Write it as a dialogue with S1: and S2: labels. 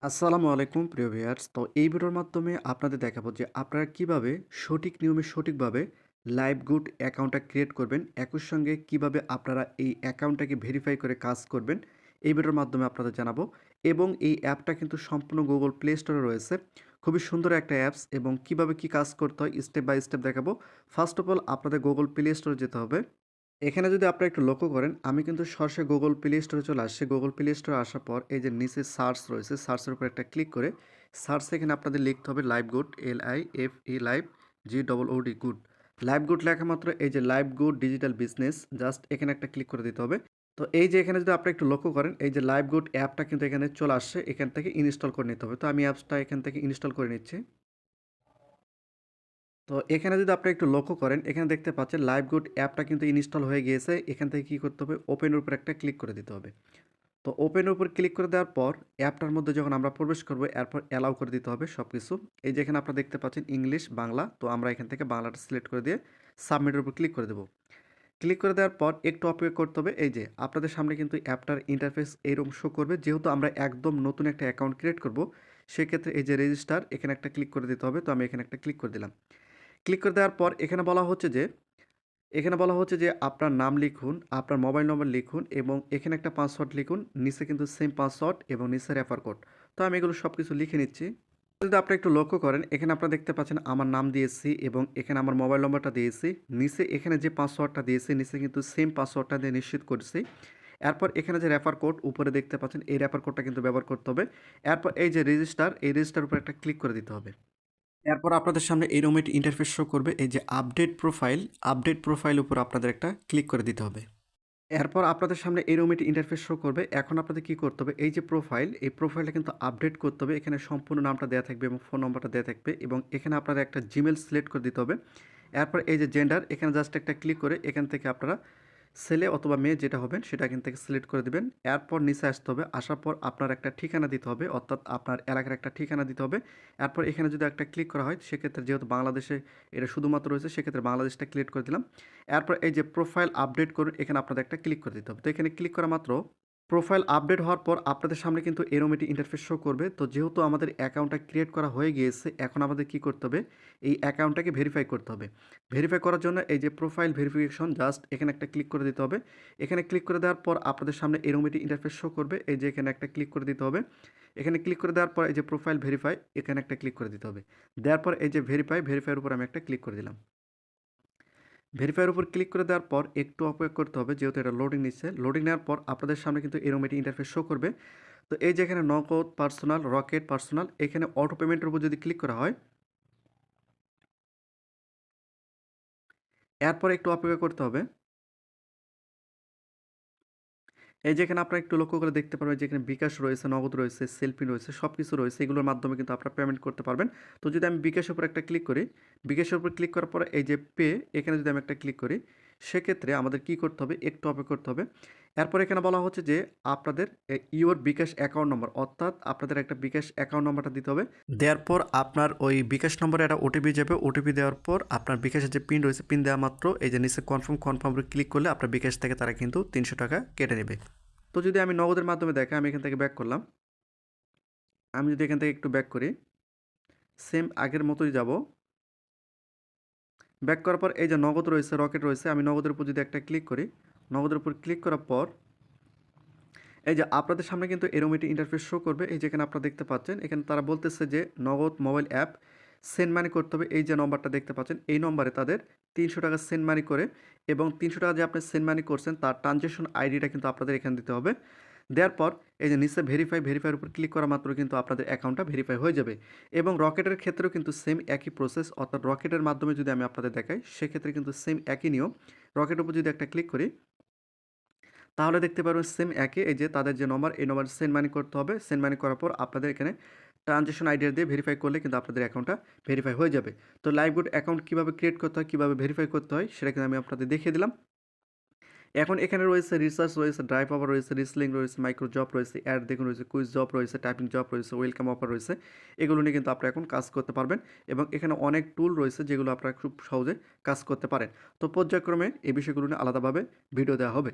S1: আসসালামু আলাইকুম প্রিয় ভিউয়ার্স। তো এই ভিডিওর মাধ্যমে আপনাদের দেখাবো যে আপনারা কিভাবে সঠিক নিয়মে সঠিকভাবে লাইভগুড অ্যাকাউন্টটা ক্রিয়েট করবেন। একই সঙ্গে কিভাবে আপনারা এই অ্যাকাউন্টটাকে ভেরিফাই করে কাজ করবেন। এই ভিডিওর মাধ্যমে আপনাদের জানাবো এবং এই অ্যাপটা কিন্তু সম্পূর্ণ গুগল প্লে স্টোরে রয়েছে। খুবই সুন্দর একটা অ্যাপস এবং কিভাবে কি কাজ করতে হয় স্টেপ বাই স্টেপ দেখাবো। ফার্স্ট অফ অল আপনাদের গুগল প্লে স্টোরে যেতে হবে। এখানে যদি আপনারা একটু লক্ষ্য করেন, আমি কিন্তু সরাসরি গুগল প্লে স্টোরে চলে আসছি। গুগল প্লে স্টোরে আসার পর এই যে নিচে সার্চ রয়েছে, সার্চের উপর একটা ক্লিক করে সার্চে এখানে আপনাদের লিখতে হবে live good, LIFE live GOOD good. Live good লেখা মাত্র এই যে live good digital business just এখানে একটা ক্লিক করে দিতে হবে। তো এই যে এখানে যদি আপনারা একটু লক্ষ্য করেন, এই যে লাইভ গুড অ্যাপটা কিন্তু এখানে চলে আসছে, এখান থেকে ইনস্টল করে নিতে হবে। তো আমি অ্যাপসটা এখান থেকে ইনস্টল করে নিচ্ছি। তো এখানে যদি আপনি একটু লক্ষ্য করেন, এখানে দেখতে পাচ্ছেন লাইভগুড অ্যাপটা কিন্তু ইনস্টল হয়ে গিয়েছে। এখান থেকে কি করতে হবে? ওপেনের উপর একটা ক্লিক করে দিতে হবে। তো ওপেনের উপর ক্লিক করে দেওয়ার পর অ্যাপটার মধ্যে যখন আমরা প্রবেশ করব, এরপর অ্যালাউ করে দিতে হবে সবকিছু। এই যে এখানে আপনারা দেখতে পাচ্ছেন ইংলিশ, বাংলা। তো আমরা এখান থেকে বাংলাটা সিলেক্ট করে দিয়ে সাবমিটের উপর ক্লিক করে দেব। ক্লিক করে দেওয়ার পর একটু অপেক্ষা করতে হবে। এই যে আপনাদের সামনে কিন্তু অ্যাপটার ইন্টারফেস এইরকম শো করবে। যেহেতু আমরা একদম নতুন একটা অ্যাকাউন্ট ক্রিয়েট করব, সেক্ষেত্রে এই যে রেজিস্টার এখানে একটা ক্লিক করে দিতে হবে। তো আমি এখানে একটা ক্লিক করে দিলাম। ক্লিক করে দেওয়ার পর এখানে বলা হচ্ছে যে আপনার নাম লিখুন, আপনার মোবাইল নম্বর লিখুন এবং এখানে একটা পাসওয়ার্ড লিখুন। নিচে কিন্তু সেম পাসওয়ার্ড এবং নিচে রেফার কোড। তো আমি এগুলো সব কিছু লিখে নিচ্ছি। যদি আপনি একটু লক্ষ্য করেন, এখানে আপনারা দেখতে পাচ্ছেন আমার নাম দিয়েছি এবং এখানে আমার মোবাইল নম্বরটা দিয়েছি। নিচে এখানে যে পাসওয়ার্ডটা দিয়েছি, নিচে কিন্তু সেম পাসওয়ার্ডটা দিয়ে নিশ্চিত করছি। এরপর এখানে যে রেফার কোড উপরে দেখতে পাচ্ছেন, এই রেফার কোডটা কিন্তু ব্যবহার করতে হবে। এরপর এই যে রেজিস্টার, এই রেজিস্টার উপর একটা ক্লিক করে দিতে হবে। এরপর আপনাদের সামনে এরকম একটি ইন্টারফেস শো করবে। এই যে আপডেট প্রোফাইল উপর আপনাদের একটা ক্লিক করে দিতে হবে। এরপর আপনাদের সামনে এরকম একটি ইন্টারফেস শো করবে। এখন আপনাদের কি করতে হবে? এই যে প্রোফাইল, এই প্রোফাইলটা কিন্তু আপডেট করতে হবে। এখানে সম্পূর্ণ নামটা দেওয়া থাকবে এবং ফোন নম্বরটা দেওয়া থাকবে এবং এখানে আপনাদের একটা জিমেল সিলেক্ট করে দিতে হবে। এরপর এই যে জেন্ডার, এখানে জাস্ট একটা ক্লিক করে এখান থেকে আপনারা ছেলে অথবা মেয়ে যেটা হবেন সেটা এখান থেকে সিলেক্ট করে দিবেন। এরপর নিচে আসতে হবে। আসার পর আপনার একটা ঠিকানা দিতে হবে, অর্থাৎ আপনার এলাকার একটা ঠিকানা দিতে হবে। এরপর এখানে যদি একটা ক্লিক করা হয়, সেক্ষেত্রে যেহেতু বাংলাদেশে এটা শুধুমাত্র রয়েছে, সেক্ষেত্রে বাংলাদেশটা ক্লিক করে দিলাম। এরপর এই যে প্রোফাইল আপডেট করুন, এখানে আপনাদের একটা ক্লিক করে দিতে হবে। তো এখানে ক্লিক করা মাত্র প্রোফাইল আপডেট হওয়ার পর আপনাদের সামনে কিন্তু এরকম একটি ইন্টারফেস শো করবে। তো যেহেতু আমাদের অ্যাকাউন্টটা ক্রিয়েট করা হয়ে গিয়েছে, এখন আমাদের কি করতে হবে? এই অ্যাকাউন্টটাকে ভেরিফাই করতে হবে। ভেরিফাই করার জন্য এই যে প্রোফাইল ভেরিফিকেশন জাস্ট এখানে একটা ক্লিক করে দিতে হবে। এখানে ক্লিক করে দেওয়ার পর আপনাদের সামনে এরকম একটি ইন্টারফেস শো করবে। এই যে এখানে একটা ক্লিক করে দিতে হবে। এখানে ক্লিক করে দেওয়ার পর এই যে প্রোফাইল ভেরিফাই, এখানে একটা ক্লিক করে দিতে হবে। দেওয়ার পর এই যে ভেরিফাইয়ের উপর আমি একটা ক্লিক করে দিলাম। ভেরিফাইয়ের উপর ক্লিক করে দেওয়ার পর একটু অপেক্ষা করতে হবে, যেহেতু এটা লোডিং নিচ্ছে। লোডিং নেওয়ার পর আপনাদের সামনে কিন্তু এরকম একটি ইন্টারফেস শো করবে। তো এই যে এখানে নগদ পার্সোনাল, রকেট পার্সোনাল, এখানে অটো পেমেন্টের উপর যদি ক্লিক করা হয়, এরপর একটু অপেক্ষা করতে হবে। এই যে এখানে আপনারা একটু লক্ষ্য করে দেখতে পারবেন যে এখানে বিকাশ রয়েছে, নগদ রয়েছে, সেলফি রয়েছে, সব কিছু রয়েছে। এগুলোর মাধ্যমে কিন্তু আপনারা পেমেন্ট করতে পারবেন। তো যদি আমি বিকাশের উপর একটা ক্লিক করি, বিকাশের উপর ক্লিক করার পরে এই যে পে, এখানে যদি আমি একটা ক্লিক করি, সেক্ষেত্রে আমাদের কি করতে হবে? একটু অপেক্ষা করতে হবে। এরপর এখানে বলা হচ্ছে যে আপনাদের ইওর বিকাশ অ্যাকাউন্ট নম্বর, অর্থাৎ আপনাদের একটা বিকাশ অ্যাকাউন্ট নম্বরটা দিতে হবে। দেওয়ার পর আপনার ওই বিকাশ নম্বরে একটা ওটিপি যাবে। ওটিপি দেওয়ার পর আপনার বিকাশের যে পিন রয়েছে, পিন দেওয়া মাত্র এই যে নিচে কনফার্ম উপরে ক্লিক করলে আপনার বিকাশ থেকে তারা কিন্তু ৩০০ টাকা কেটে নেবে। তো যদি আমি নগদের মাধ্যমে দেখাই, আমি এখান থেকে ব্যাক করলাম। আমি যদি এখান থেকে একটু ব্যাক করি, সেম আগের মতোই যাব। ব্যাক করার পর এই যে নগদ রয়েছে, রকেট রয়েছে, আমি নগদের উপর যদি একটা ক্লিক করি, নগদের উপর ক্লিক করার পর এই যে আপনাদের সামনে কিন্তু এরকম একটি ইন্টারফেস শো করবে। এই যেখানে আপনারা দেখতে পাচ্ছেন, এখানে তারা বলতেছে যে নগদ মোবাইল অ্যাপ সেন্ড মানি করতে হবে। এই যে নম্বরটা দেখতে পাচ্ছেন, এই নম্বরে তাদের ৩০০ টাকা সেন্ড মানি করে এবং ৩০০ টাকা যে আপনি সেন্ড মানি করছেন তার ট্রানজ্যাকশন আইডিটা কিন্তু আপনাদের এখানে দিতে হবে। দেওয়ার পর এই যে নিচে ভেরিফাইয়ের উপর ক্লিক করা মাত্র কিন্তু আপনাদের অ্যাকাউন্টটা ভেরিফাই হয়ে যাবে। এবং রকেটের ক্ষেত্রেও কিন্তু সেম একই প্রসেস, অর্থাৎ রকেটের মাধ্যমে যদি আমি আপনাদের দেখাই, সেক্ষেত্রে কিন্তু সেম একই নিয়ম। রকেটের উপর যদি একটা ক্লিক করি, তাহলে দেখতে পারবেন সেম একই, এই যে তাদের যে নম্বর, এই নম্বরে সেন্ড মানি করতে হবে। সেন্ড মানি করার পর আপনাদের এখানে ট্রানজ্যাকশন আইডি দিয়ে ভেরিফাই করলে কিন্তু আপনাদের অ্যাকাউন্টটা ভেরিফাই হয়ে যাবে। তো লাইভগুড অ্যাকাউন্ট কীভাবে ক্রিয়েট করতে হয়, কীভাবে ভেরিফাই করতে হয়, সেটা কিন্তু আমি আপনাদের দেখিয়ে দিলাম। এখন এখানে রয়েছে রিসার্চ রয়েছে, ড্রাইভ অফার রয়েছে, রিসলিং রয়েছে, মাইক্রো জব রয়েছে, অ্যাড দেখুন রয়েছে, কুইজ জব রয়েছে, টাইপিং জব রয়েছে, ওয়েলকাম অফার রয়েছে। এগুলো নিয়ে কিন্তু আপনারা এখন কাজ করতে পারবেন এবং এখানে অনেক টুল রয়েছে যেগুলো আপনারা খুব সহজে কাজ করতে পারেন। তো পর্যায়ক্রমে এই বিষয়গুলো নিয়ে আলাদাভাবে ভিডিও দেওয়া হবে।